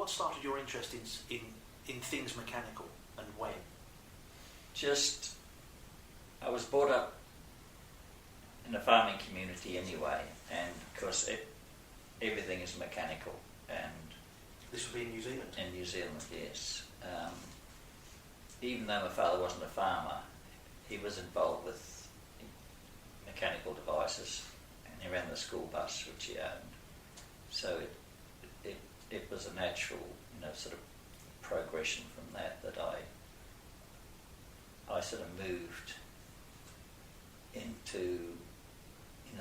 what started your interest in things mechanical, and when? I was brought up in a farming community anyway, and of course everything is mechanical. And this would be in New Zealand? In New Zealand, yes. Even though my father wasn't a farmer, he was involved with mechanical devices, and he ran the school bus which he owned. So it was a natural, sort of progression from that I sort of moved into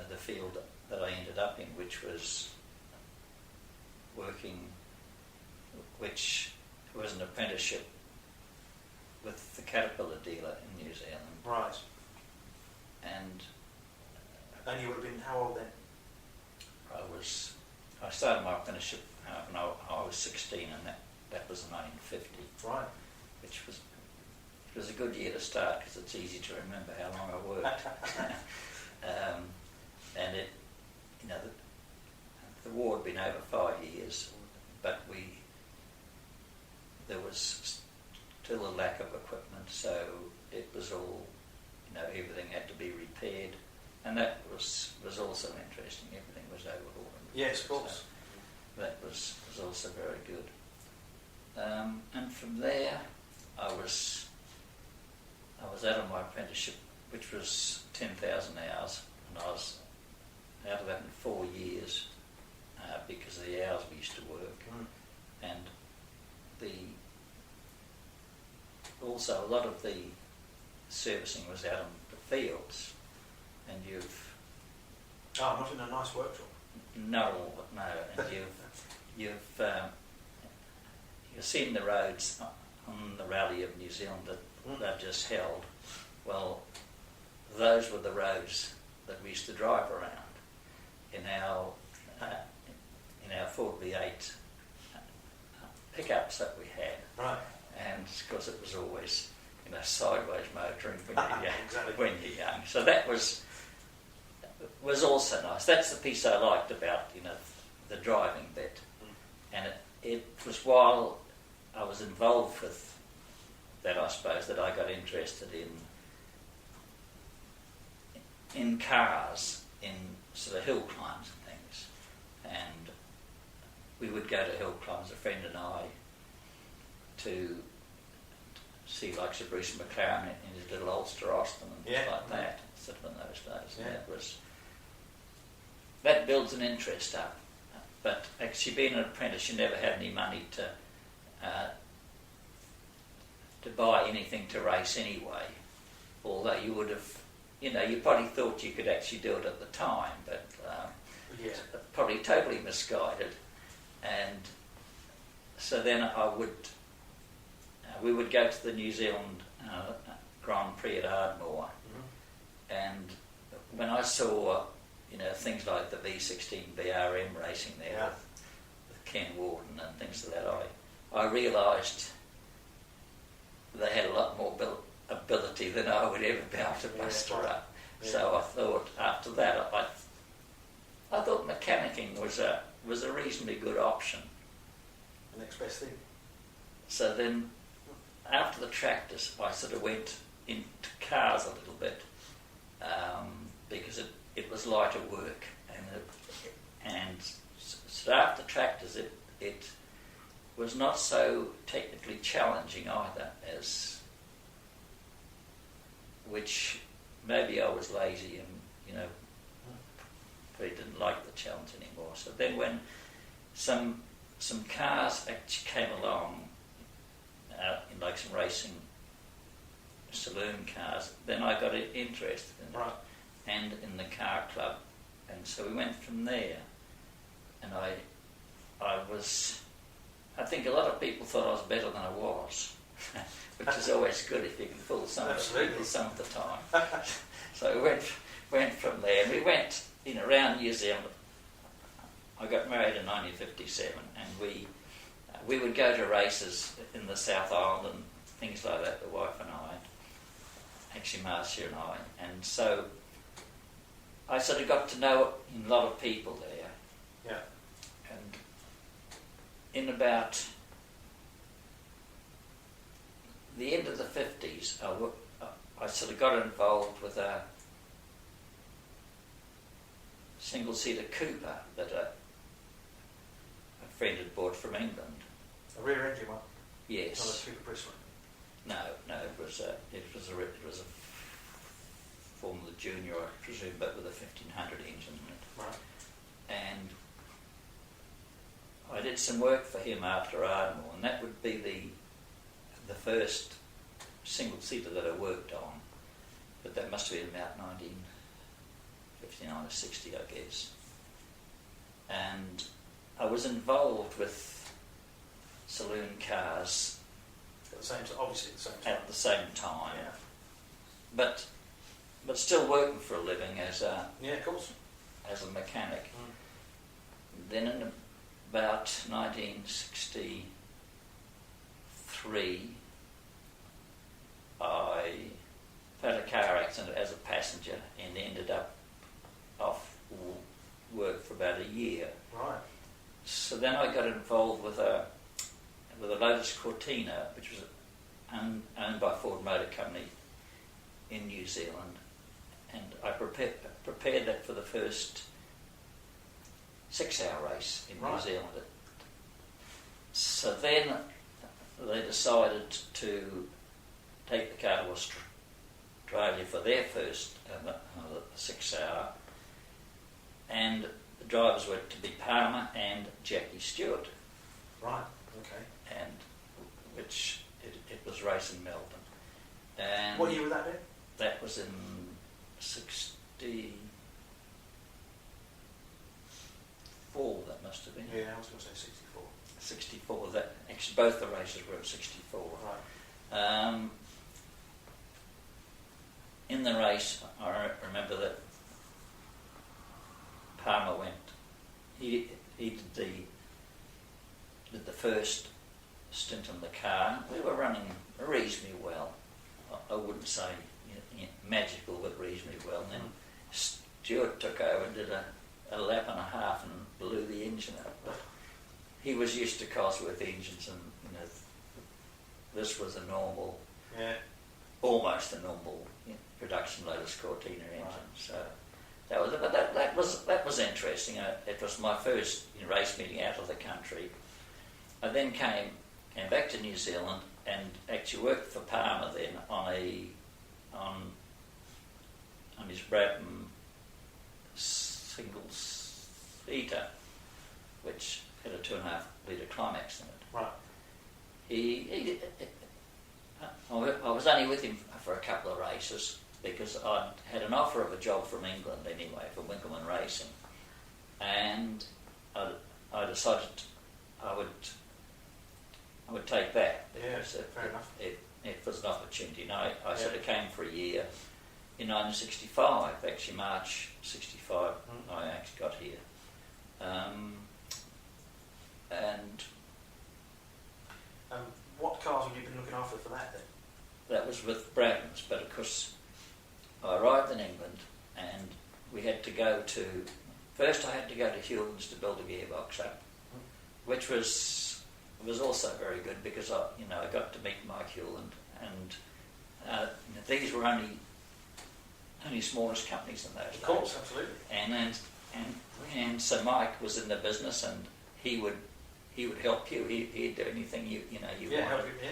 the field that I ended up in, which was which was an apprenticeship with the Caterpillar dealer in New Zealand. Right. And you would have been how old then? I started my apprenticeship when I was 16, and that was in 1950. Right. It was a good year to start, because it's easy to remember how long I worked. And the war had been over 5 years, but there was still a lack of equipment, so it was all, everything had to be repaired, and that was also interesting. Everything was overhauled. Yes, of course. So that was also very good. And from there, I was out of my apprenticeship, which was 10,000 hours, and I was out of that in 4 years because of the hours we used to work. And also a lot of the servicing was out in the fields, and not in a nice workshop. Not all, no. And you've seen the roads on the Rally of New Zealand that they've just held. Well, those were the roads that we used to drive around in our Ford V8 pickups that we had. Right. And of course it was always sideways motoring when you're young. Exactly. When you're young. So that was also nice. That's the piece I liked about the driving bit. And it was while I was involved with that, I suppose, that I got interested in cars, in sort of hill climbs and things. And we would go to hill climbs, a friend and I, to see like Sir Bruce McLaren in his little Ulster Austin and things like that, sort of in those days. Yeah. And that builds an interest up. But actually being an apprentice, you never had any money to buy anything to race anyway. Although you would have, you probably thought you could actually do it at the time, but probably totally misguided. And so then we would go to the New Zealand Grand Prix at Ardmore, and when I saw things like the V16 BRM racing there with Ken Wharton and things like that, I realised they had a lot more ability than I would ever be able to muster up. Yeah. So I thought after that, I thought mechanicking was a reasonably good option. The next best thing. So then, after the tractors, I sort of went into cars a little bit because it was lighter work, and so after tractors, it was not so technically challenging either, which maybe I was lazy and probably didn't like the challenge anymore. So then when some cars actually came along, in like some racing saloon cars, then I got interested in it and in the car club, and so we went from there. And I think a lot of people thought I was better than I was, which is always good if you can fool some of the people some of the time. So we went from there, and we went around New Zealand. I got married in 1957, and we would go to races in the South Island and things like that, the wife and I, actually Marcia and I, and so I sort of got to know a lot of people there. Yeah. And in about the end of the 50s, I sort of got involved with a single-seater Cooper that a friend had bought from England. A rear engine one? Yes. Not a Cooper Bristol? No, it was a Formula Junior, I presume, but with a 1500 engine in it. Right. And I did some work for him after Ardmore, and that would be the first single-seater that I worked on. But that must have been about 1959 or 60, I guess. And I was involved with saloon cars At the same time, obviously at the same time. at the same time, Yeah. but still working for a living as a Of course. mechanic. Mm. Then in about 1963, I had a car accident as a passenger and ended up off work for about a year. Right. So then I got involved with a Lotus Cortina, which was owned by Ford Motor Company in New Zealand, and I prepared that for the first 6-hour race in New Zealand. So then they decided to take the car to Australia for their first 6-hour, and the drivers were to be Palmer and Jackie Stewart. Right. Okay. And which it was racing Melbourne. And what year would that be? that was in 64, that must have been. Yeah, I was going to say 64. 64, that actually both the races were at 64. Right. In the race, I remember that Palmer went, he did the first stint in the car. We were running reasonably well. I wouldn't say magical, but reasonably well. And then Stewart took over and did a lap and a half and blew the engine up. But he was used to Cosworth engines, and this was a normal, almost a normal production Lotus Cortina engine. Right. So that was, but that was interesting. It was my first race meeting out of the country. I then came back to New Zealand and actually worked for Palmer then on his Brabham single seater, which had a 2.5 litre climax in it. Right. I was only with him for a couple of races because I'd had an offer of a job from England anyway for Winkelmann Racing, and I decided I would take that. Yeah, Because fair enough. It was an opportunity. And I sort of came for a year in 1965, actually March 65, I actually got here. And what cars have you been looking after for that then? that was with Brabham's, but of course I arrived in England and we had to go to, first I had to go to Hewlands to build a gearbox up, which was also very good because I got to meet Mike Hewland, and these were only smallest companies in those days. Of course, absolutely. And so Mike was in the business, and he would help you. He'd do anything you wanted. Help you, yeah.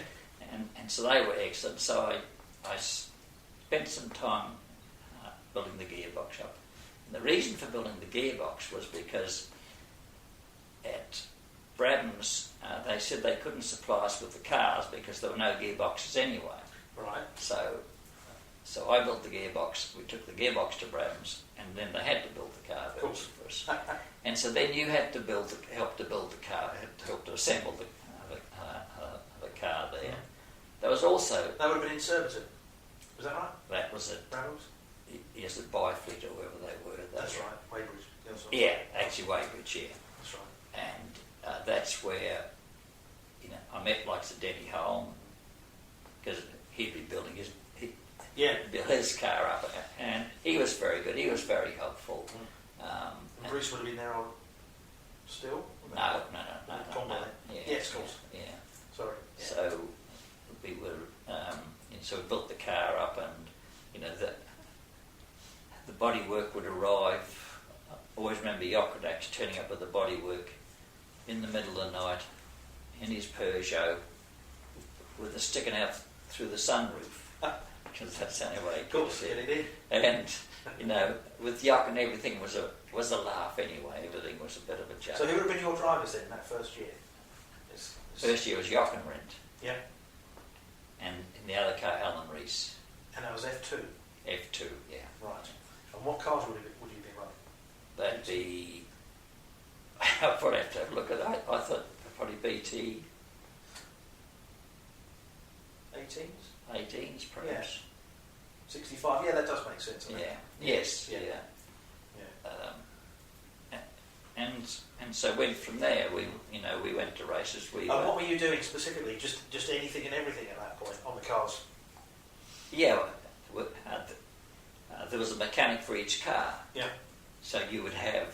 And so they were excellent. So I spent some time building the gearbox up. And the reason for building the gearbox was because at Brabham's they said they couldn't supply us with the cars because there were no gearboxes anyway. Right. So I built the gearbox. We took the gearbox to Brabham's, and then they had to build the car for us. And so then you had to help to build the car, help to assemble the car there. Yeah. There was also... That would have been in Surbiton. Was that right? That was it. Brambles? Yes, at Byfleet or wherever they were. That's right. Weybridge. Yeah, actually Weybridge, yeah. That's right. And that's where I met like Sir Denny Holm, because he'd be building his car up, and he was very good. He was very helpful. And Bruce would have been there still? No. Yeah. Yes, of course. Yeah. Sorry. Yeah. So we were So we built the car up, and the bodywork would arrive. I always remember Yokodax turning up with the bodywork in the middle of the night in his Peugeot with it sticking out through the sunroof, because that's the only way he could see it. And with Yok and everything was a laugh anyway. Everything was a bit of a joke. So who would have been your drivers then that first year? First year was Yok and Rent. Yeah. And in the other car, Alan Rees. And that was F2? F2, yeah. Right. And what cars would you be running? That'd be... I'd probably have to have a look at that. I thought probably BT... 18s, perhaps. Yeah. 65, yeah, that does make sense. Yeah. Yes, yeah. And so went from there. We went to races. What were you doing specifically? Just anything and everything at that point on the cars? Yeah, there was a mechanic for each car. Yeah. So you would have.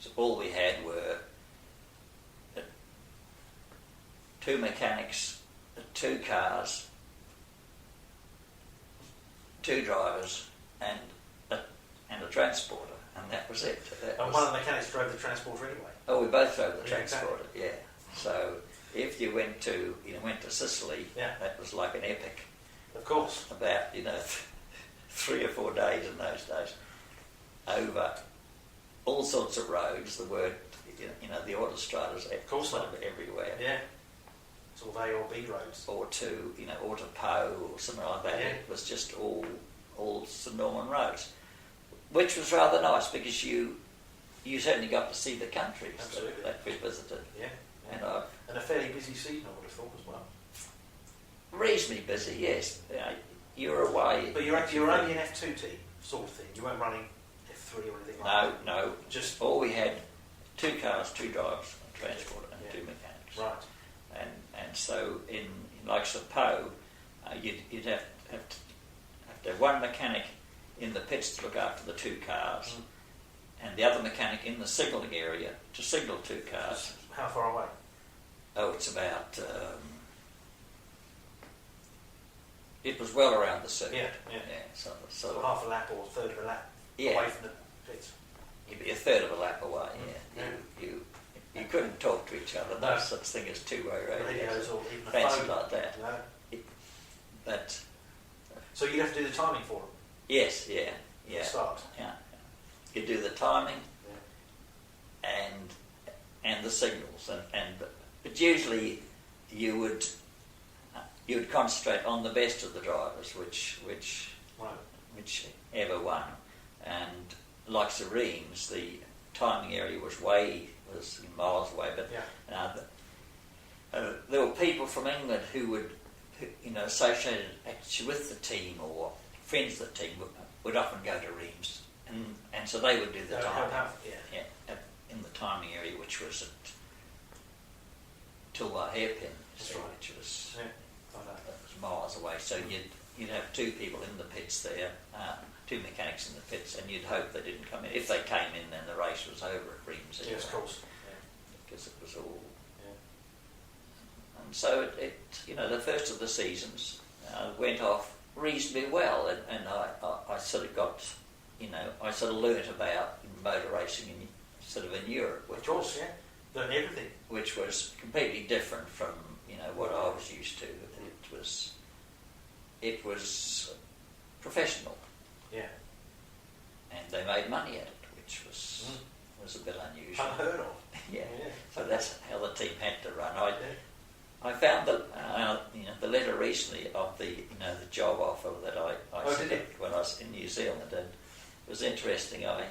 So all we had were 2 mechanics, 2 cars, 2 drivers, and a transporter, and that was it. One of the mechanics drove the transporter anyway. Oh, we both drove the transporter. Exactly. Yeah. So if you went to Sicily, yeah, that was like an epic. Of course. About 3 or 4 days in those days, over all sorts of roads. The word, the autostradas, of course, everywhere. Yeah. So they or B roads. Or to Autopo or something like that. Yeah. It was just all St Norman roads, which was rather nice because you certainly got to see the countries that we visited. Yeah. And a fairly busy season, I would have thought as well. Reasonably busy, yes. You were away. But you were only an F2 team, sort of thing. You weren't running F3 or anything like that. No. Just all we had 2 cars, 2 drivers, a transporter, and 2 mechanics. Right. And so in like Po, you'd have to have 1 mechanic in the pits to look after the 2 cars, and the other mechanic in the signalling area to signal 2 cars. How far away? Oh, it's about... it was well around the circuit. Yeah. So half a lap or a third of a lap away from the pits. You'd be a third of a lap away, You couldn't talk to each other. No such thing as two-way radios or even a fancy phone. like that. No. But so you'd have to do the timing for them? Yes, yeah. Start. Yeah. You do the timing and the signals, but usually you would concentrate on the best of the drivers, whichever one. And like Serene's, the timing area was miles away, but there were people from England who associated actually with the team or friends of the team would often go to Reims, and so they would do the timing. In the timing area, which was at Tilwa Hairpin, which was miles away. So you'd have 2 people in the pits there, 2 mechanics in the pits, and you'd hope they didn't come in. If they came in, then the race was over at Reims. Anyway, yes, of course. Because it was all. And so the first of the seasons went off reasonably well, and I sort of got, I sort of learnt about motor racing in Europe, of course, learn everything, which was completely different from what I was used to. It was professional, and they made money at it, which was a bit unusual. Unheard of. So that's how the team had to run. I found that the letter recently of the job offer that I sent when I was in New Zealand, and it was interesting. I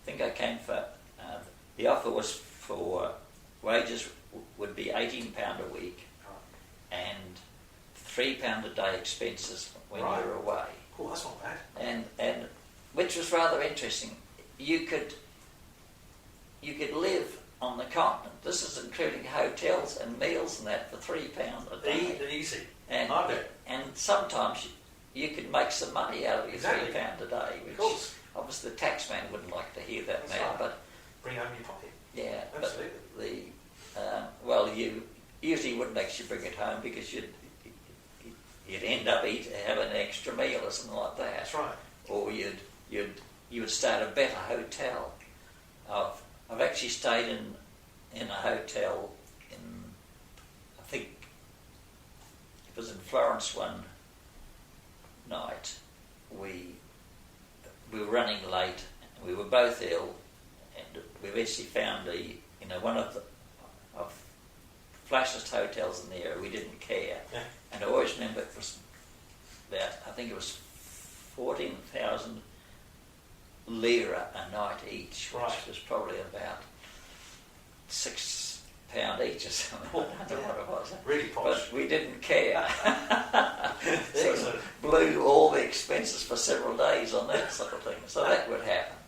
think I came for the offer was for wages would be £18 a week and £3 a day expenses when you're away. Cool, that's not bad. And which was rather interesting. You could live on the continent. This is including hotels and meals and that for £3 a day. Easy. And sometimes you could make some money out of your £3 a day, which obviously the tax man wouldn't like to hear that now, but bring home your pocket. Yeah, absolutely. But you usually wouldn't actually bring it home because you'd end up having an extra meal or something like that. That's right. Or you would stay at a better hotel. I've actually stayed in a hotel in, I think it was in Florence one night. We were running late. We were both ill, and we eventually found one of the flashiest hotels in the area. We didn't care, and I always remember it was about, I think it was 14,000 lira a night each, which was probably about £6 each or something. I don't know what it was. Really posh. But we didn't care. So it blew all the expenses for several days on that sort of thing. So that would happen.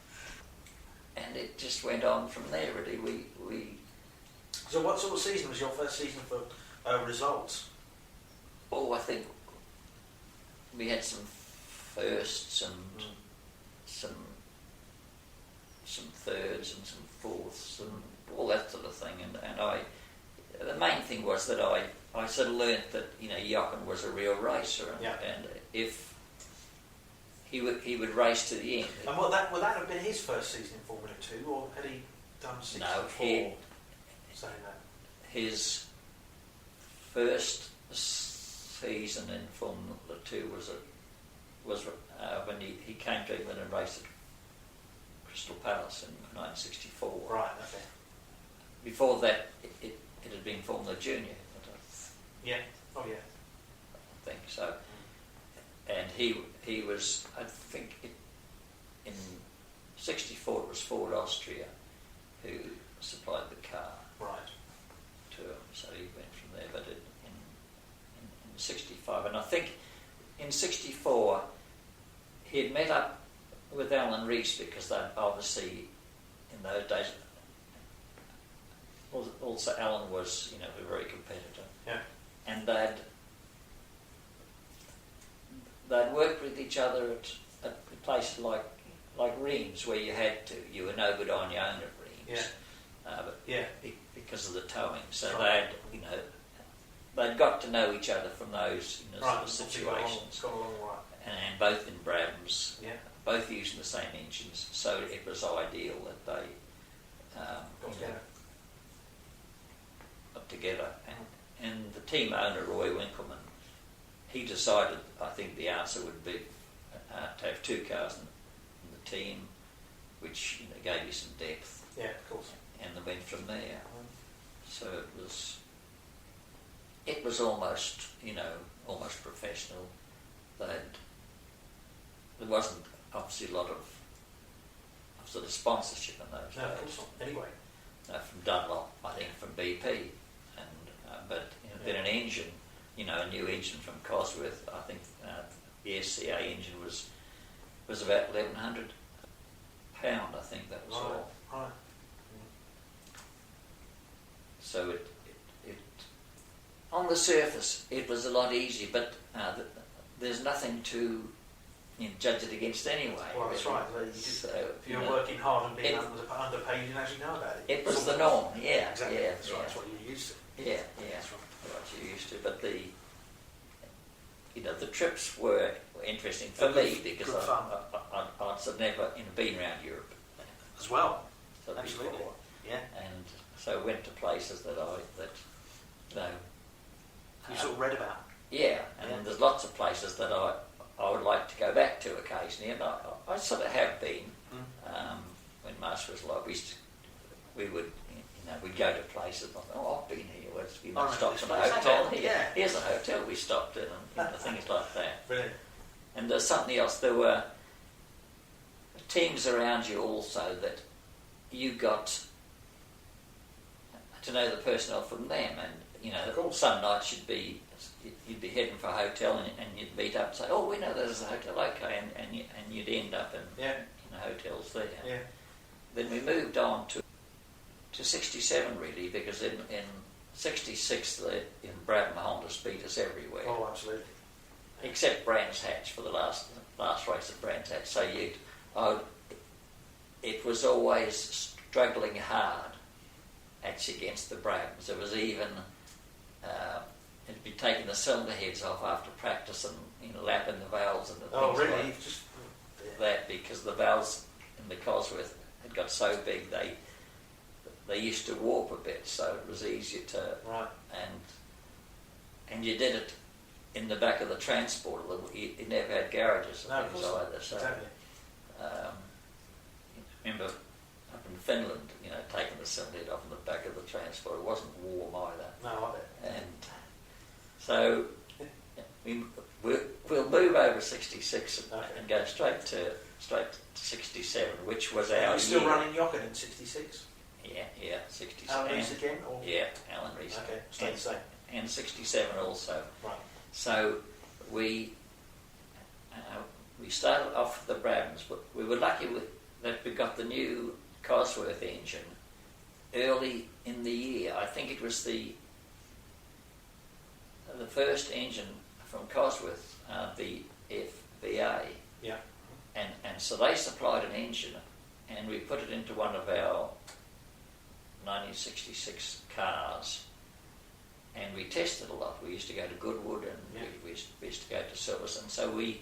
And it just went on from there, really. We So what sort of season was your first season for results? Oh, I think we had some firsts and some thirds and some fourths and all that sort of thing. And the main thing was that I sort of learnt that Jochen was a real racer, and if he would race to the end. And would that have been his first season in Formula 2, or had he done 64? No, saying that. His first season in Formula 2 was when he came to England and raced at Crystal Palace in 1964. Right, okay. Before that, it had been Formula Junior. Yeah, oh yeah. I think so. And he was, I think, in 64 it was Ford Austria who supplied the car. Right. To him, so he went from there. But in 65, and I think in 64 he had met up with Alan Rees, because they obviously in those days. Also, Alan was, a very competitor. Yeah. And they'd worked with each other at places like Reims, where you were no good on your own at Reims. Yeah. Because of the towing. So right. they'd got to know each other from those right. sort of situations. Got along right. And both in Brabhams, yeah. both using the same engines, so it was ideal that they got together. And the team owner, Roy Winkelmann, he decided, I think the answer would be to have two cars in the team, which gave you some depth. Yeah, of course. And they went from there. So it was almost, almost professional. There wasn't obviously a lot of sort of sponsorship in those days. No, of course not. Anyway. From Dunlop, I think from BP, but then an engine, a new engine from Cosworth. I think the SCA engine was about £1,100. I think that was all. Right. So it on the surface it was a lot easier, but there's nothing to judge it against anyway. Well, that's right. So, if you're working hard and being underpaid, you didn't actually know about it. It was the norm. Yeah, exactly. Yeah, that's right. That's what you're used to. Yeah, That's right. What you're used to. But the trips were interesting for me, because I'd sort of never been around Europe as well. So absolutely. Before. Yeah. And so I went to places that you sort of read about. Yeah, and there's lots of places that I would like to go back to occasionally, and I sort of have been. When Master was alive, we would we'd go to places. I've been here. We stopped in a hotel here. Yeah. Here's a hotel we stopped in, and things like that. Brilliant. And there's something else. There were teams around you also that you got to know the personnel from them, and some nights you'd be heading for a hotel and you'd meet up and say, "Oh, we know there's a hotel, okay," and you'd end up in hotels there. Yeah. Then we moved on to 67 really, because in 66 in Brabham Honda beat us everywhere. Oh, absolutely. Except Brands Hatch for the last race at Brands Hatch. So it was always struggling hard actually against the Brabhams. It was even It'd be taking the cylinder heads off after practice and lapping the valves and the Oh, things really? like that, because the valves in the Cosworth had got so big they used to warp a bit, so it was easier to and you did it in the back of the transporter. You never had garages and things either. So exactly. Remember up in Finland, taking the cylinder head off in the back of the transporter. It wasn't warm either. No, I bet. And so we'll move over 66 and go straight to 67, which was our You're still year. running Jochen in 66? Yeah, 67. Alan Reese again? Or? Yeah, Alan Reese. Okay, stay the same. And 67 also. Right. So we started off with the Bradmans, but we were lucky that we got the new Cosworth engine early in the year. I think it was the first engine from Cosworth, the FVA. Yeah. And so they supplied an engine, and we put it into one of our 1966 cars, and we tested a lot. We used to go to Goodwood, and we used to go to service, and so we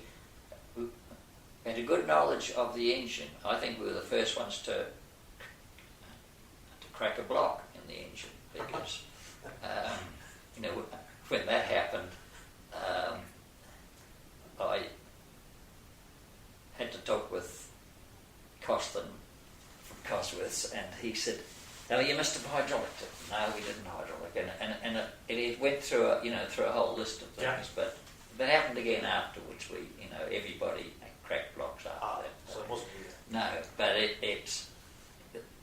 had a good knowledge of the engine. I think we were the first ones to crack a block in the engine, because when that happened, I had to talk with Costin from Cosworths, and he said, "No, you must have hydraulicked it." No, we didn't hydraulic, and it went through a whole list of things, but that happened again afterwards. Everybody cracked blocks after that. So it wasn't you. No, but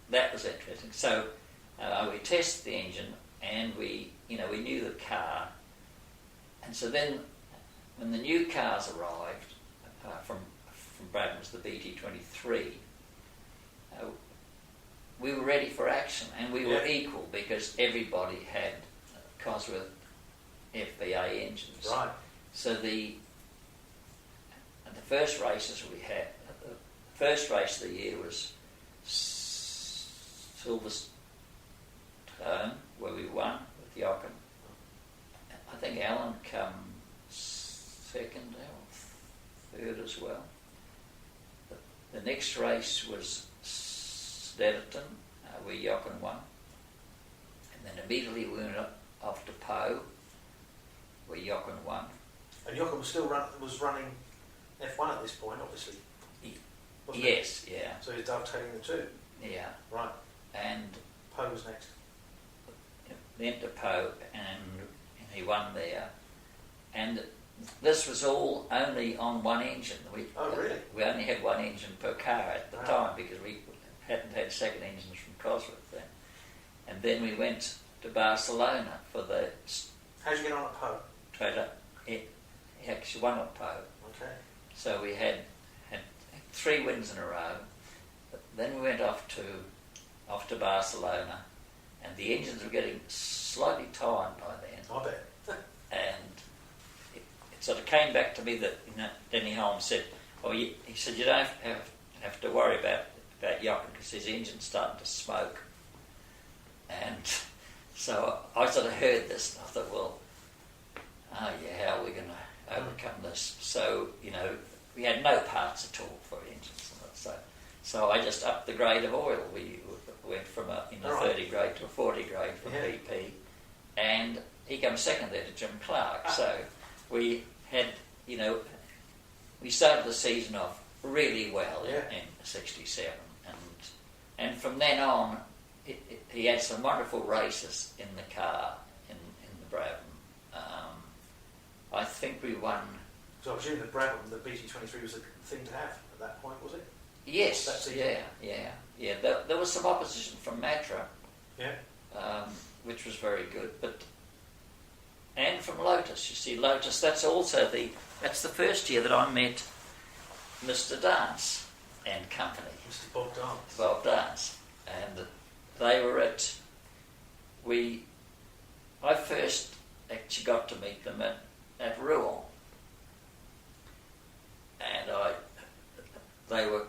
that was interesting. So we tested the engine, and we knew the car, and so then when the new cars arrived from Bradman's, the BT23, we were ready for action, and we were equal, because everybody had Cosworth FVA engines. Right. So the first races we had, the first race of the year was Silverstone, where we won with Jochen. I think Alan come second or third as well. The next race was Snetterton, where Jochen won. And then immediately we went off to Poe, where Jochen won. And Jochen was running F1 at this point, obviously. Wasn't Yes, he? yeah. So he's dovetailing the two. Yeah. Right. And Poe was next. then to Poe, and he won there. And this was all only on one engine. Oh, really? We only had one engine per car at the time, because we hadn't had second engines from Cosworth then. And then we went to Barcelona for the... How'd you get on at Poe? He actually won at Poe. Okay. So we had 3 wins in a row. Then we went off to Barcelona, and the engines were getting slightly tired by then. I bet. And it sort of came back to me that Denny Holmes said, he said, you don't have to worry about Jochen, because his engine's starting to smoke. And so I sort of heard this, and I thought, well, how are we going to overcome this? So, we had no parts at all for engines. So I just upped the grade of oil. We went from a 30 grade to a 40 grade from BP, and he came second there to Jim Clark. So we had, we started the season off really well in 67, and from then on, he had some wonderful races in the car in the Brabham. I think we won. So I presume that Brabham, the BT23, was a thing to have at that point, was it? Yes, yeah. There was some opposition from Matra, which was very good, and from Lotus. You see, Lotus. That's the first year that I met Mr. Dance and company. Mr. Bob Dance. Bob Dance, and they were at. I first actually got to meet them at Rouen, and they were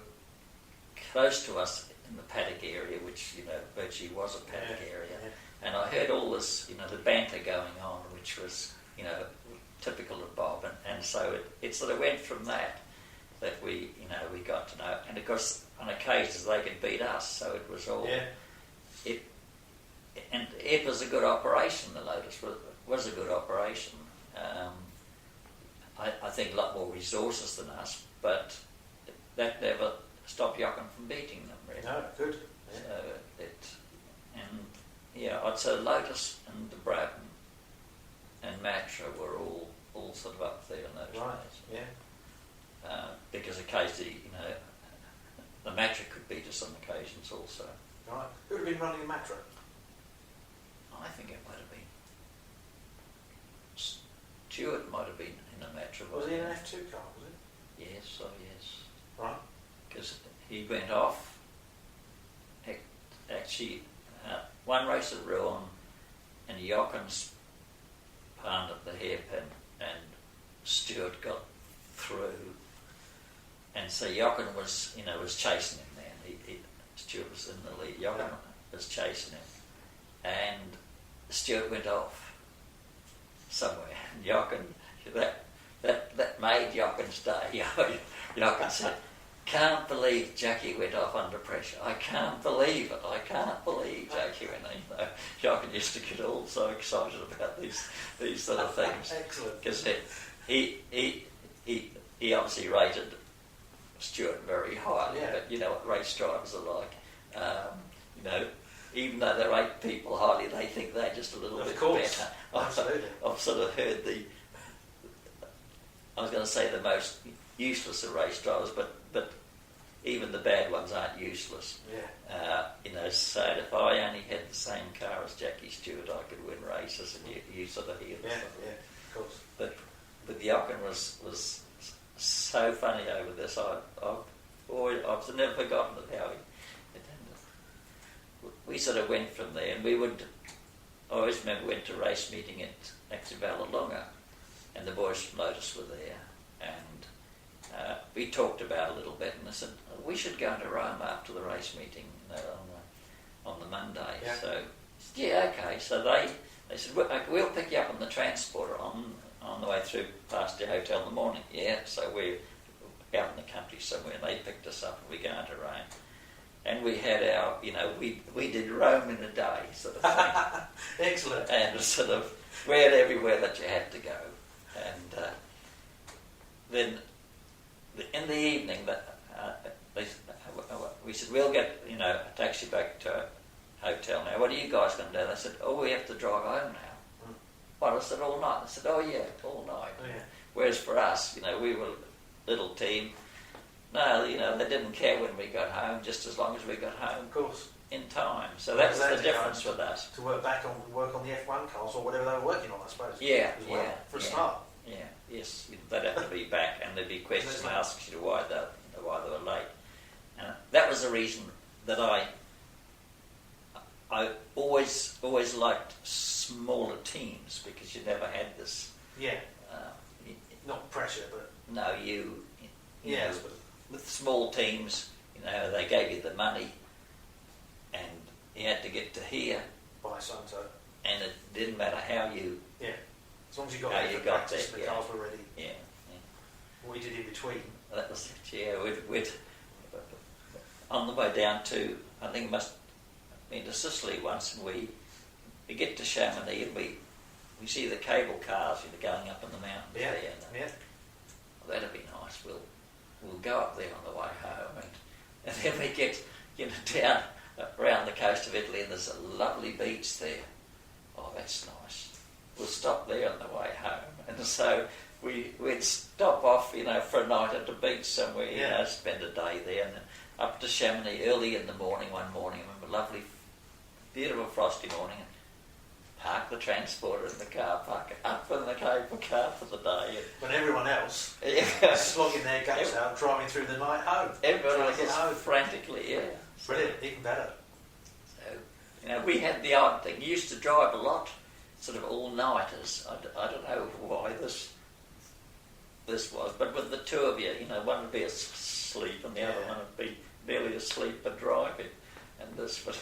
close to us in the paddock area, which virtually was a paddock area, and I heard all this the banter going on, which was typical of Bob, and so it sort of went from that we got to know, and of course on occasions they could beat us, so it was all it was a good operation. The Lotus was a good operation. I think a lot more resources than us, but that never stopped Jochen from beating them, really. No, good. Yeah. So I'd say Lotus and the Braddon and Matra were all sort of up there in those days. Yeah. Because occasionally, the Matra could beat us on occasions also. Right. Who would have been running the Matra? I think it might have been Stuart. Might have been in the Matra. Was he in an F2 car? Was it? Yes. Yes. Right. Because he went off. Actually, one race at Rouen, and Jochen's pounded the hairpin, and Stuart got through, and so Jochen was chasing him then. Stuart was in the lead. Jochen was chasing him, and Stuart went off somewhere. And Jochen, that made Jochen's day. Jochen said, "Can't believe Jackie went off under pressure. I can't believe it. I can't believe Jackie went." Jochen used to get all so excited about these sort of things. Excellent. Because he obviously rated Stuart very highly. Yeah. But you know what race drivers are like. Even though they rate people highly, they think they're just a little bit better. Absolutely. I've sort of heard I was going to say the most useless of race drivers, but even the bad ones aren't useless. Yeah. So if I only had the same car as Jackie Stewart, I could win races, and you sort of hear Yeah, of course. But Jochen was so funny over this. I've never forgotten it, how we sort of went from there, and I always remember we went to a race meeting at Vallelonga, and the boys from Lotus were there, and we talked about it a little bit, and I said, we should go into Rome after the race meeting on the Monday. Yeah. So, yeah, okay. So they said, we'll pick you up on the transporter on the way through past your hotel in the morning. Yeah, so we're out in the country somewhere, and they picked us up, and we go into Rome. And we had our, we did Rome in a day, sort of thing. Excellent. And sort of went everywhere that you had to go. And then in the evening, we said, we'll get, a taxi back to our hotel now. What are you guys going to do? They said, we have to drive home now. Mm. Well, I said, all night. They said, yeah, all night. Oh, yeah. Whereas for us, we were a little team. No, they didn't care when we got home, just as long as we got home. Of course. In time. So that was the difference with us. To work on the F1 cars or whatever they were working on, I suppose. Yeah, for a start. Yeah, yes. They'd have to be back, and there'd be questions asked you why they were late. And that was the reason that I always liked smaller teams, because you never had this. Yeah. Not pressure, but. No, you Yes, know, with small teams, they gave you the money, and you had to get to here. By so-and-so. And it didn't matter how you. Yeah. As long as you got how there you for got practice, there, the cars were ready. Yeah. What we did in between. That was it. Yeah, we'd on the way down to, I think it must have been to Sicily once, and we get to Chamonix, and we see the cable cars going up in the mountains Yeah. there. Yeah. Well, that'd be nice. We'll go up there on the way home, and then we get down around the coast of Italy, and there's a lovely beach there. Oh, that's nice. We'll stop there on the way home, and so we'd stop off, for a night at the beach somewhere, spend a day there, and then up to Chamonix early in the morning. One morning, I remember, lovely, beautiful frosty morning, and park the transporter in the car park, up in the cable car for the day. When everyone else slogging their guts out, driving through the night home. Everybody was frantically, Brilliant, even better. So, we had the odd thing. You used to drive a lot, sort of all-nighters. I don't know why this was, but with the two of you, one would be asleep and the other one would be barely asleep but driving, and this would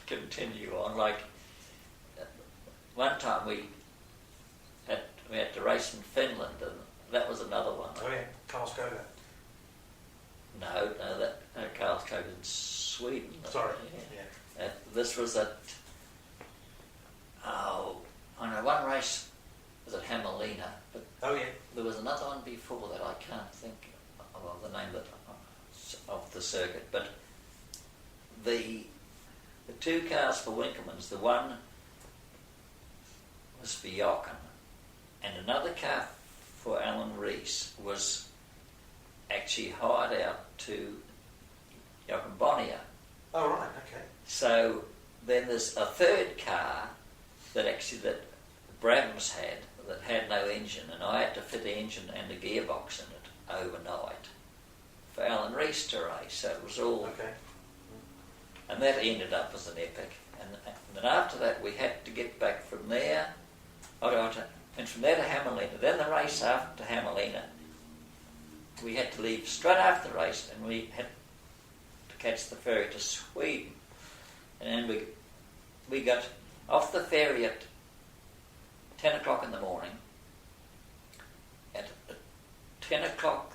continue on. Like one time we had to race in Finland, and that was another one. Oh yeah, Karlskoga. No, that Karlskoga in Sweden. Sorry. Yeah. This was at one race was at Hamelina, but there was another one before that. I can't think of the name of the circuit, but the two cars for Winkelmann's, the one was for Jochen, and another car for Alan Rees was actually hired out to Jochen Bonnier. Oh right, okay. So then there's a third car that Brabham's had no engine, and I had to fit the engine and the gearbox in it overnight for Alan Rees to race. So it was all okay. And that ended up as an epic. And then after that, we had to get back from there, and from there to Hamelina. Then the race after Hamelina, we had to leave straight after the race, and we had to catch the ferry to Sweden. And then we got off the ferry at 10 o'clock in the morning. At 10 o'clock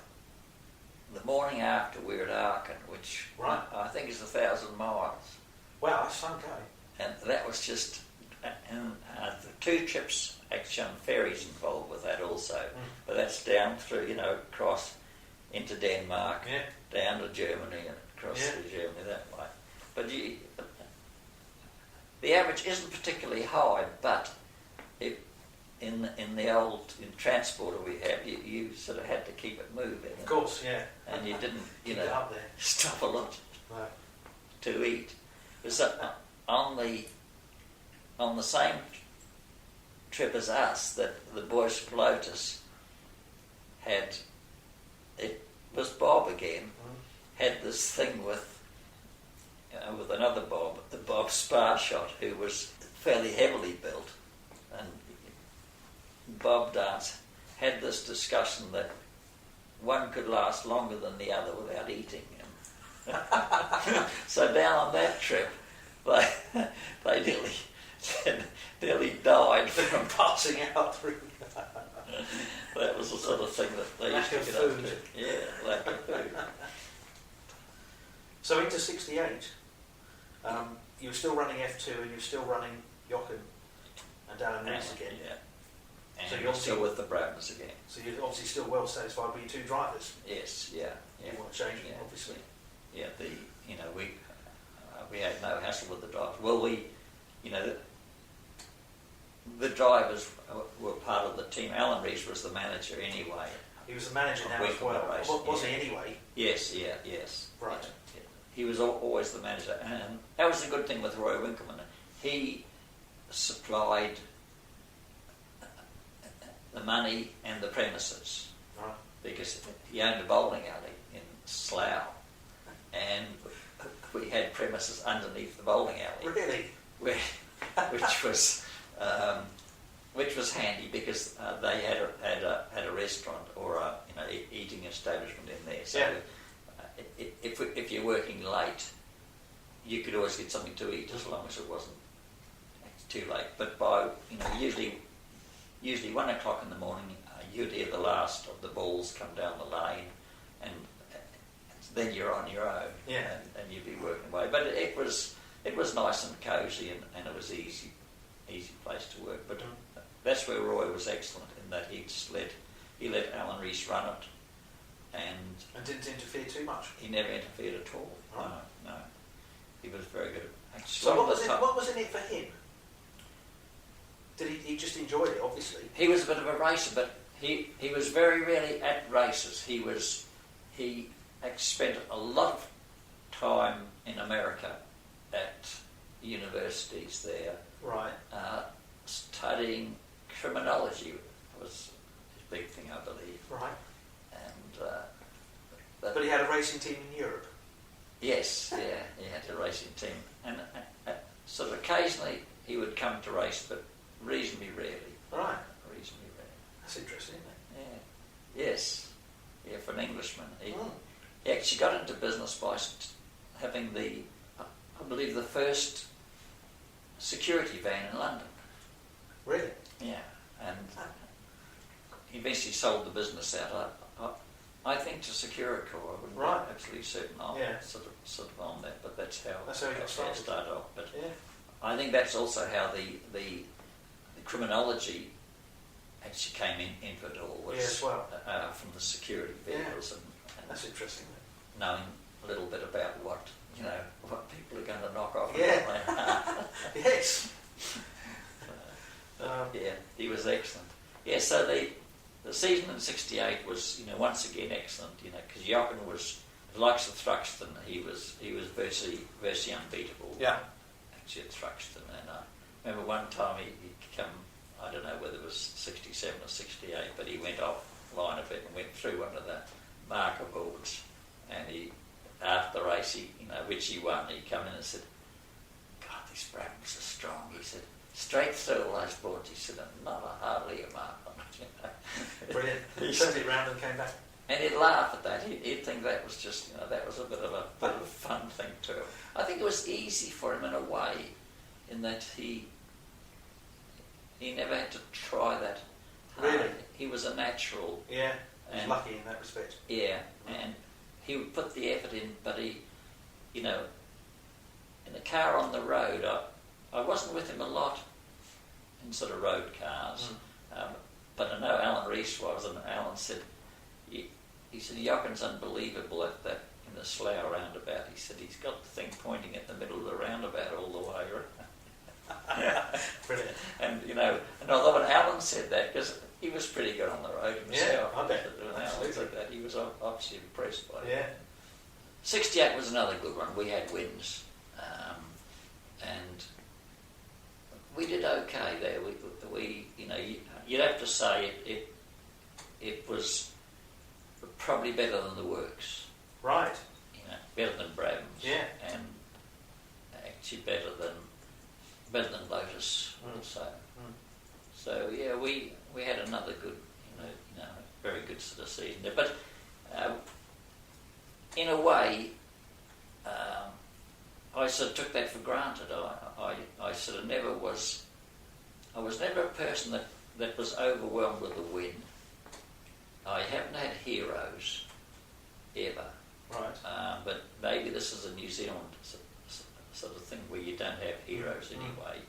the morning after, we were at Aachen, which I think is 1,000 miles. Wow, that's some go. And that was just... And the two trips actually on ferries involved with that also. But that's down through, across into Denmark, down to Germany, and across to Germany that way. But the average isn't particularly high, but in the old transporter we had, you sort of had to keep it moving. Of course, yeah. And you didn't, up there. stop a lot No. to eat. Because on the same trip as us, that the boys from Lotus had, it was Bob again, had this thing with another Bob, the Bob Sparshot, who was fairly heavily built, and Bob Dance had this discussion that one could last longer than the other without eating. So down on that trip, they nearly died from passing out through. That was the sort of thing that they used to get up to. Yeah, lack of food. So into 68, you were still running F2 and you were still running Jochen and Alan Rees again. Yeah. And so you're still with the Brabhams again. So you're obviously still well satisfied with your two drivers. Yes, yeah. You want to change them, obviously. Yeah, we had no hassle with the drivers. Well, the drivers were part of the team. Alan Rees was the manager anyway. He was the manager now as well. Was he anyway? Yes. Right. Yeah. He was always the manager, and that was the good thing with Roy Winkelmann. He supplied the money and the premises, because he owned a bowling alley in Slough, and we had premises underneath the bowling alley. Really? Which was handy, because they had a restaurant or a eating establishment in there. So if you're working late, you could always get something to eat as long as it wasn't too late. But by usually 1 o'clock in the morning, you'd hear the last of the balls come down the lane, and then you're on your own, and you'd be working away. But it was nice and cosy, and it was easy place to work. But that's where Roy was excellent, in that he let Alan Rees run it, and didn't interfere too much. He never interfered at all. No, he was very good. So what was in it for him? Did he just enjoyed it? Obviously, he was a bit of a racer, but he was very rarely at races. He spent a lot of time in America at universities there. Right. Studying criminology was his big thing, I believe. Right. And but he had a racing team in Europe. Yes, yeah, he had a racing team, and sort of occasionally he would come to race, but reasonably rarely. Right. Reasonably rarely. That's interesting, isn't it? Yeah. Yes. Yeah, for an Englishman, he actually got into business by having I believe, the first security van in London. Really? Yeah, and eventually sold the business out. I think to Securicore, I wouldn't be absolutely certain. I'm sort of on that, but that's how he got started. Started off. But I think that's also how the criminology actually came into it all, was from the security vehicles and that's interesting. Knowing a little bit about what people are going to knock off. Yes. He was excellent. Yeah, so the season in '68 was, once again excellent. Because Jochen was, like the Thruxton, he was virtually unbeatable. Yeah. Actually, at Thruxton, and I remember one time he come, I don't know whether it was '67 or '68, but he went offline a bit and went through one of the marker boards, and after the race, which he won, he come in and said, "God, these Brabhams are strong." He said, "Straight through all those boards." He said, "And not hardly a mark on it." Brilliant. He turned it round and came back. And he'd laugh at that. He'd think that was just, that was a bit of a fun thing to him. I think it was easy for him in a way, in that he never had to try that hard. Really? He was a natural. Yeah, he was lucky in that respect. Yeah, and he would put the effort in, but he, in the car on the road, I wasn't with him a lot in sort of road cars, but I know Alan Rees was, and Alan said, he said, "Jochen's unbelievable at that, in the Slough roundabout." He said, "He's got the thing pointing at the middle of the roundabout all the way around." Brilliant. And and although when Alan said that, because he was pretty good on the road himself, I bet. When Alan said that, he was obviously impressed by it. Yeah. '68 was another good one. We had wins, and we did okay there. We you'd have to say it was probably better than the works. Right. Better than Brabham's. Yeah. And actually better than Lotus also. So yeah, we had another good, very good sort of season there. But in a way, I sort of took that for granted. I sort of never was. I was never a person that was overwhelmed with the win. I haven't had heroes ever. Right. But maybe this is a New Zealand sort of thing where you don't have heroes anyway.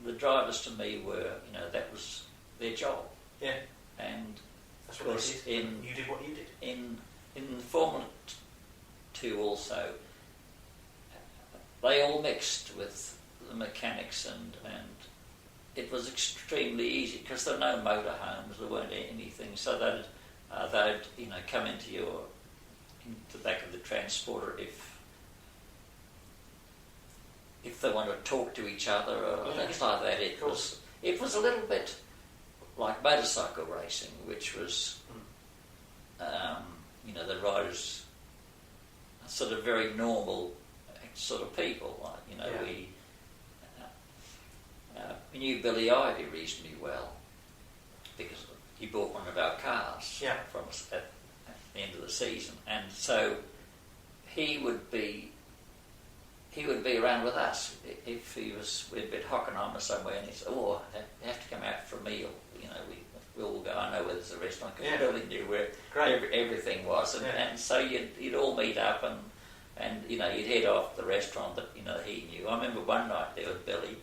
The drivers to me were, that was their job. Yeah. And that's of what course, they did. You did what you did. In Formula 2 also, they all mixed with the mechanics, and it was extremely easy because there were no motorhomes, there weren't anything, so they'd come into the back of the transporter if they wanted to talk to each other or things like that. It was a little bit like motorcycle racing, which was the riders are sort of very normal sort of people. We knew Billy Ivy reasonably well because he bought one of our cars from us at the end of the season, and so he would be around with us if we'd been Hockenheimer somewhere, and he said, "Oh, I have to come out for a meal." We'll all go. I know where there's a restaurant because Billy knew where everything was, and so you'd all meet up and you'd head off the restaurant that he knew. I remember one night there with Billy,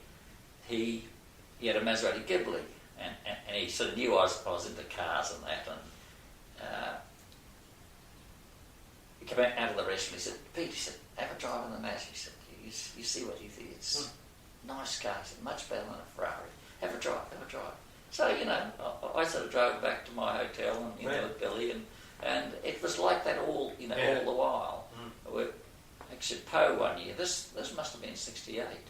he had a Maserati Ghibli, and he sort of knew I was into cars and that, and he came out of the restaurant. He said, "Pete," he said, "have a drive on the Mazda." He said, "You see what he thinks? It's nice car. He said, much better than a Ferrari. Have a drive." So I sort of drove back to my hotel and with Billy, and it was like that all all the while. Actually, Poe one year. This must have been '68,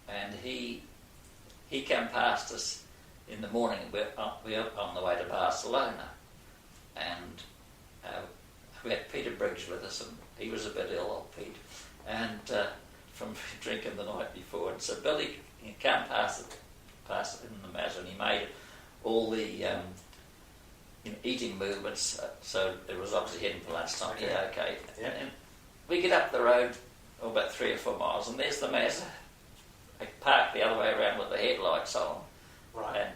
and he came past us in the morning. We were on the way to Barcelona, and we had Peter Briggs with us, and he was a bit ill, old Pete, and from drinking the night before. And so Billy came past it in the Mazda, and he made all the eating movements. So it was obviously heading for lunchtime. Okay. And we get up the road about 3 or 4 miles, and there's the Mazda. I parked the other way around with the headlights on. Right. And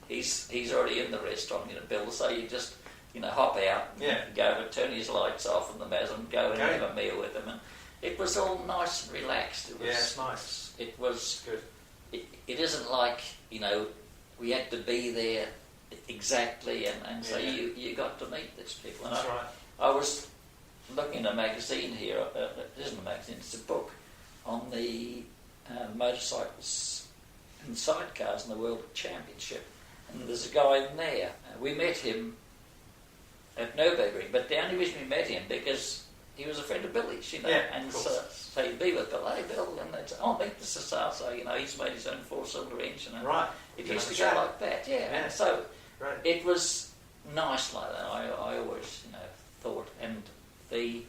he's already in the restaurant, Bill, so you just, hop out and go and turn his lights off in the mess and go and have a meal with him. And it was all nice and relaxed. It was, it's nice. It was good. It isn't like, we had to be there exactly, and so you got to meet these people. And That's right. I was looking at a magazine here, it isn't a magazine, it's a book, on the motorcycles and sidecars in the World Championship. And there's a guy in there. We met him at Nürburgring, but the only reason we met him because he was a friend of Billy's, and so he'd be with Bill, hey Bill, and they'd say, meet the Cesar, so he's made his own 4-cylinder engine. And right. It used to go like that, and so it was nice like that. I always, thought, and the,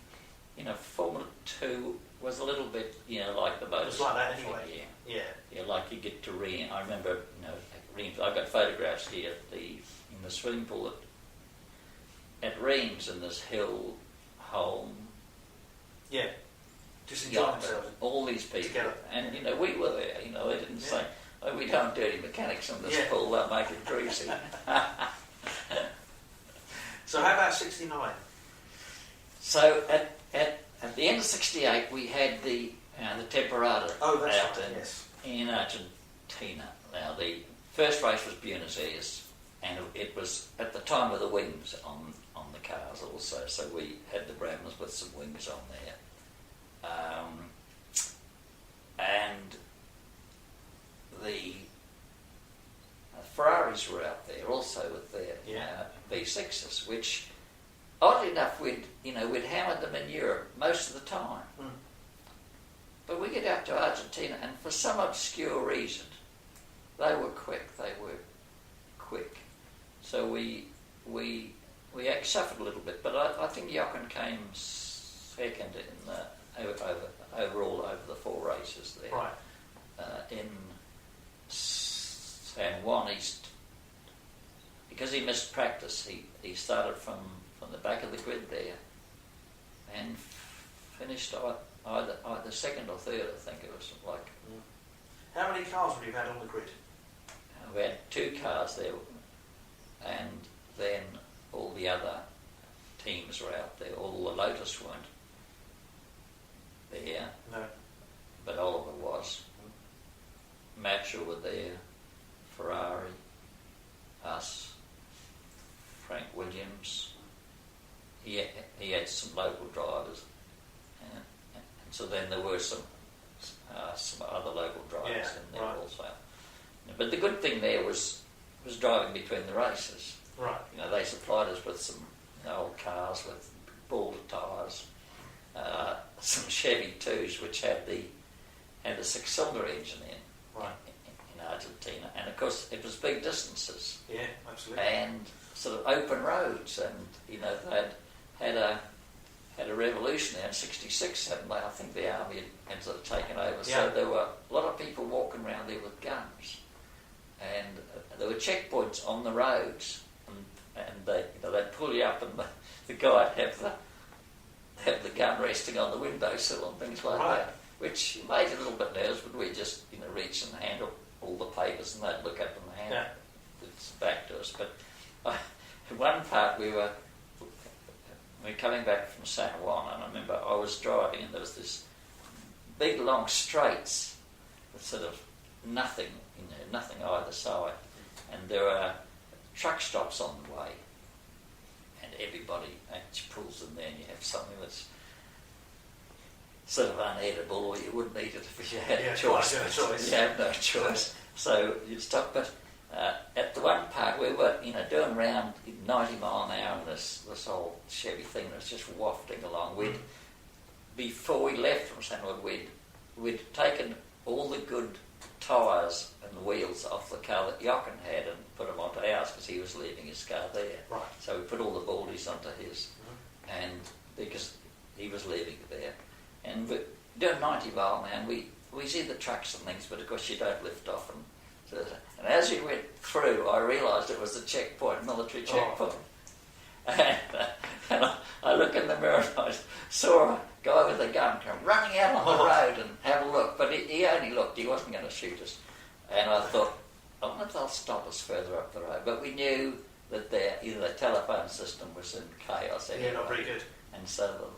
Formula 2 was a little bit, like the motorsport. It was like that anyway. Yeah, like you get to Reims. I remember, Reims. I got photographs here in the swimming pool at Reims in this hill home. Yeah, just enjoying themselves. All these people, together. And we were there. They didn't say, "Oh, we don't have dirty mechanics in this pool. They'll make it greasy." So how about '69? So at the end of '68, we had the Temporada out in Argentina. Now, the first race was Buenos Aires, and it was at the time with the wings on the cars also. So we had the Brabhams with some wings on there, and the Ferraris were out there also with their V6s, which oddly enough we'd hammered them in Europe most of the time. Mm. But we get out to Argentina, and for some obscure reason, they were quick. So we suffered a little bit, but I think Jochen came second in overall over the 4 races there. Right. In San Juan, because he missed practice, he started from the back of the grid there and finished either second or third, I think it was like. How many cars would you have had on the grid? We had 2 cars there, and then all the other teams were out there. All the Lotus weren't there. No. But Oliver was. Matcher were there, Ferrari, us, Frank Williams. He had some local drivers, and so then there were some other local drivers in there also. But the good thing there was driving between the races. Right. They supplied us with some old cars with bald tyres, some Chevy 2s which had the 6-cylinder engine in Argentina, and of course it was big distances. Yeah, absolutely. And sort of open roads, and they'd had a revolution there in '66, hadn't they? I think the army had sort of taken over. So there were a lot of people walking around there with guns, and there were checkpoints on the roads, and they'd pull you up, and the guy'd have the gun resting on the windowsill and things like that, which made it a little bit nervous. But we just reach and handle all the papers, and they'd look up and hand it back to us. But in one part we were coming back from San Juan, and I remember I was driving, and there was this big long straights with sort of nothing either side, and there were truck stops on the way, and everybody actually pulls in there, and you have something that's sort of unedible, or you wouldn't eat it if you had a choice. You have no choice, so you'd stop. But at the one part we were, doing around 90 mile an hour, and this old Chevy thing was just wafting along. Before we left from San Juan, we'd taken all the good tyres and the wheels off the car that Jochen had and put them onto ours because he was leaving his car there. Right. So we put all the baldies onto his, and because he was leaving it there, and we're doing 90 mile an hour, we see the trucks and things, but of course you don't lift off. And as we went through, I realised it was the checkpoint, military checkpoint. And I look in the mirror, and I saw a guy with a gun come running out on the road and have a look. But he only looked; he wasn't going to shoot us. And I thought, I wonder if they'll stop us further up the road. But we knew that their telephone system was in chaos anyway. Yeah, not very good. And so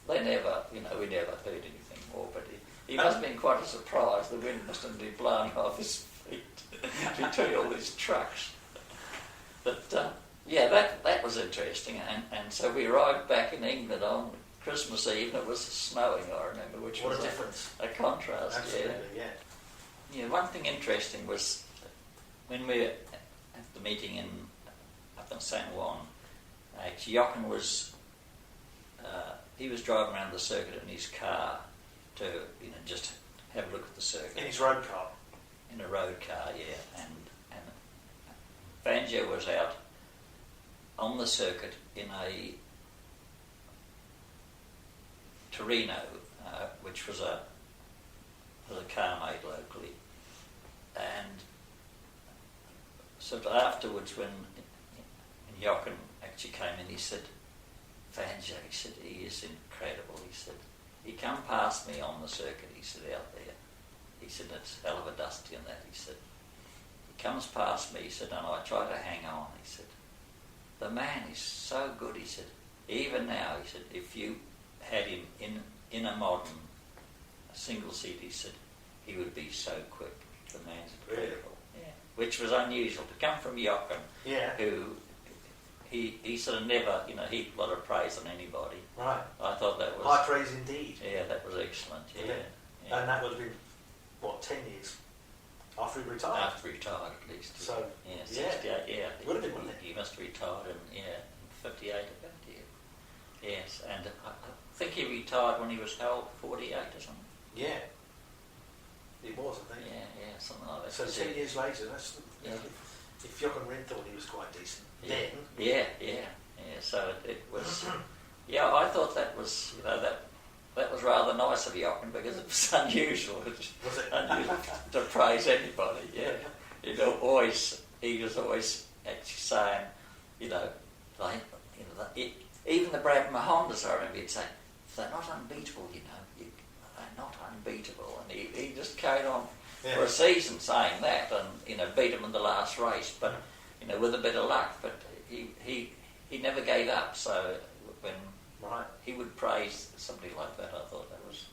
they never, we never heard anything more. But he must have been quite a surprise. The wind must have been blowing off his feet between all these trucks. But that was interesting. And so we arrived back in England on Christmas Eve, and it was snowing, I remember, which what was a difference. A contrast. Absolutely, yeah. Yeah, one thing interesting was when we were at the meeting up in San Juan, actually Jochen was he was driving around the circuit in his car to just have a look at the circuit. In his road car. In a road car, yeah, and Fangio was out on the circuit in a Torino, which was a car made locally, and so afterwards when Jochen actually came in, he said, Fangio, he said, he is incredible. He said, he come past me on the circuit, he said, out there. He said, it's hell of a dusty and that. He said, he comes past me, he said, and I try to hang on. He said, the man is so good, he said, even now, he said, if you had him in a modern single seat, he said, he would be so quick. The man's incredible. Really? Yeah. Which was unusual to come from Jochen, who he sort of never, heaped a lot of praise on anybody. Right. I thought that was... high praise indeed. Yeah, that was excellent, yeah. And that would have been, 10 years after he retired? After he retired, at least. So, 68, yeah. Would have been, wouldn't it? He must have retired in 58 about it. Yes, and I think he retired when he was, 48 or something? Yeah. He was, I think. Yeah, something like that. So 10 years later, that's... If Jochen Rindt thought he was quite decent then... Yeah, so it was... Yeah, I thought that was, that was rather nice of Jochen because it was unusual. Was it? Unusual to praise anybody, yeah. He was always actually saying, even the Bradman Hondas, I remember he'd say, they're not unbeatable, they're not unbeatable. And he just carried on for a season saying that and, beat him in the last race, but, with a bit of luck. But he never gave up, so when he would praise somebody like that, I thought that was